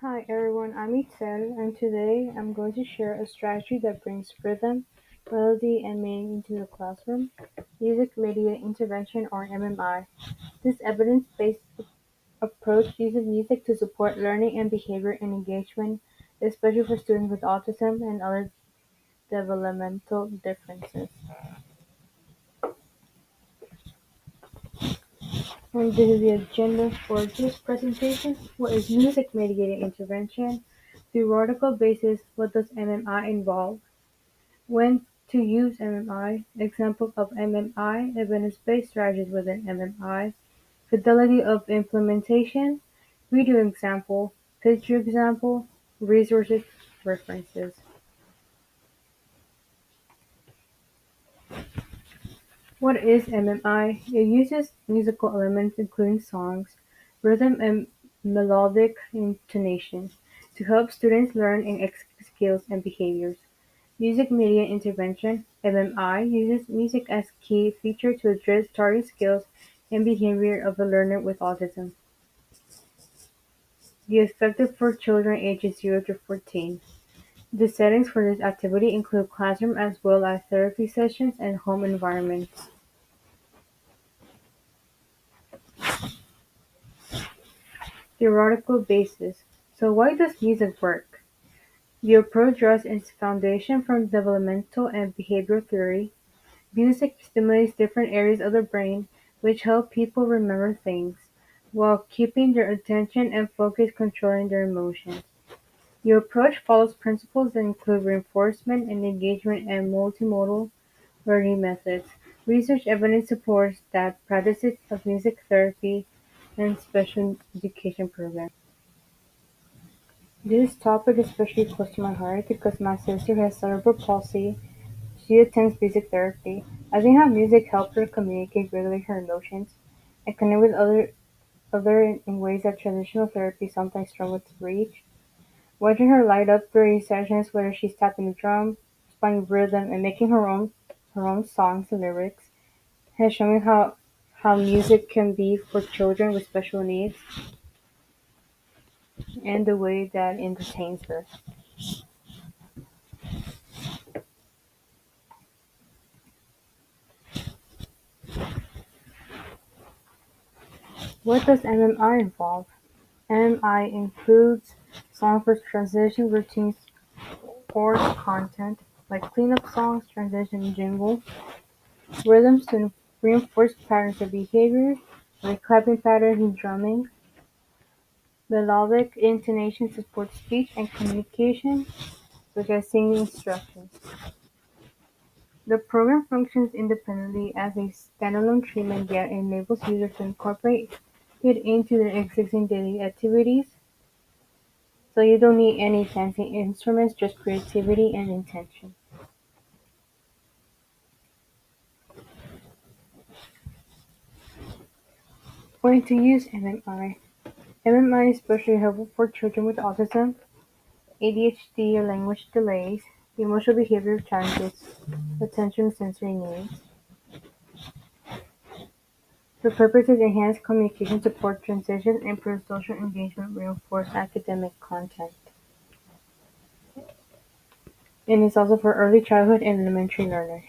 Hi everyone, I'm Itzel, and today I'm going to share a strategy that brings rhythm, melody, and meaning into the classroom: music media intervention, or MMI. This evidence-based approach uses music to support learning and behavior and engagement, especially for students with autism and other developmental differences. And this is the agenda for this presentation. What is music mediated intervention? Theoretical basis. What does MMI involve? When to use MMI, examples of MMI, evidence-based strategies within MMI, fidelity of implementation, video example, picture example, resources, references. What is MMI? It uses musical elements including songs, rhythm and melodic intonation to help students learn and execute skills and behaviors. Music media intervention (MMI) uses music as key feature to address target skills and behavior of a learner with autism. The effective for children ages 0 to 14. The settings for this activity include classroom as well as therapy sessions and home environments. Theoretical basis. So why does music work? The approach draws its foundation from developmental and behavioral theory. Music stimulates different areas of the brain, which help people remember things, while keeping their attention and focus controlling their emotions. The approach follows principles that include reinforcement and engagement and multimodal learning methods. Research evidence supports that practices of music therapy and special education programs. This topic is especially close to my heart because my sister has cerebral palsy. She attends music therapy. I think how music helps her communicate, regulate her emotions, and connect with other in ways that traditional therapy sometimes struggles to reach. Watching her light up during sessions, whether she's tapping the drum, playing rhythm, and making her own songs and lyrics, has shown me how music can be for children with special needs and the way that entertains her. What does MMI involve? MMI includes songs for transition routines or content, like cleanup songs, transition jingles, rhythms to reinforce patterns of behavior, like clapping patterns and drumming, melodic intonation supports speech and communication, such as singing instructions. The program functions independently as a standalone treatment yet enables users to incorporate it into their existing daily activities, so you don't need any fancy instruments, just creativity and intention. When to use MMI. MMI is especially helpful for children with autism, ADHD or language delays, emotional behavior challenges, attention sensory needs. The purpose is enhance communication, support transition, improve social engagement, reinforce academic content. And it's also for early childhood and elementary learners.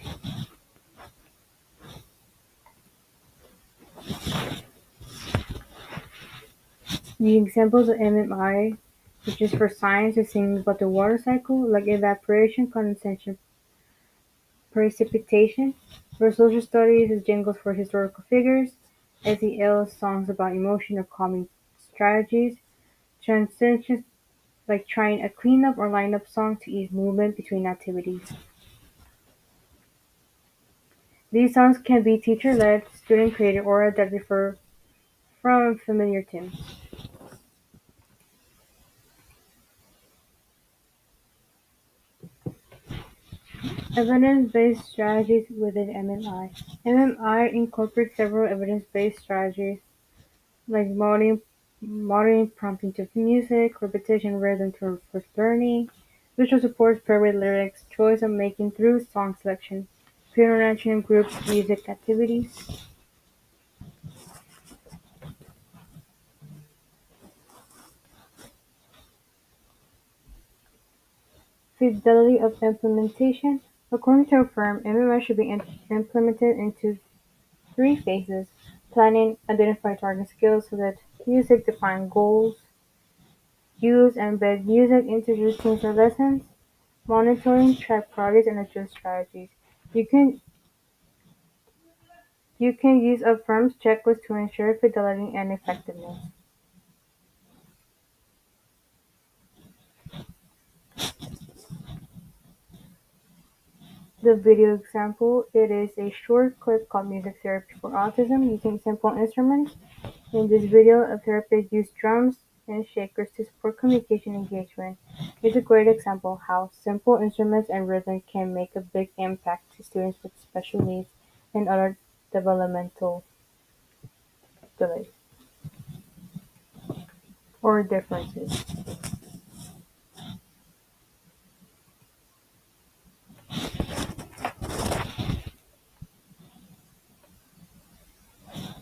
The examples of MMI, which is for science, is singing about the water cycle, like evaporation, condensation, precipitation. For social studies, is jingles for historical figures. SEL, songs about emotion or calming strategies. Transitions, like trying a cleanup or lineup song to ease movement between activities. These songs can be teacher-led, student-created, or adapted from familiar tunes. Evidence-based strategies within MMI. MMI incorporates several evidence-based strategies like modeling prompting to music, repetition rhythm to reinforce learning, visual support paired with lyrics, choice of making through song selection, peer interaction in groups, music activities. Fidelity of implementation. According to a firm, MMI should be implemented into three phases: planning, identify target skills so that music define goals, use and embed music into routines or lessons, monitoring, track progress, and adjust strategies. You can you can use a firm's checklist to ensure fidelity and effectiveness. The video example, it is a short clip called Music Therapy for Autism using simple instruments. In this video, a therapist used drums and shakers to support communication engagement. It's a great example of how simple instruments and rhythm can make a big impact to students with special needs and other developmental delays or differences.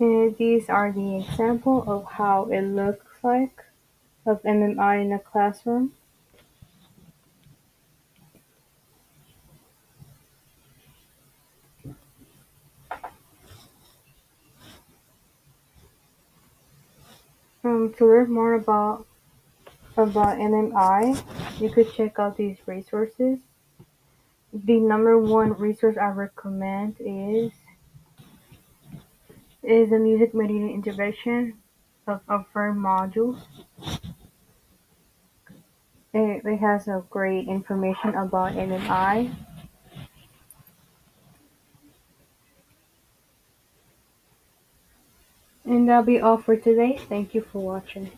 And these are the example of how it looks like of MMI in a classroom. To learn more about MMI, you could check out these resources. The number one resource I recommend is the music mediated intervention of affirm modules. It has a great information about MMI. And that'll be all for today. Thank you for watching.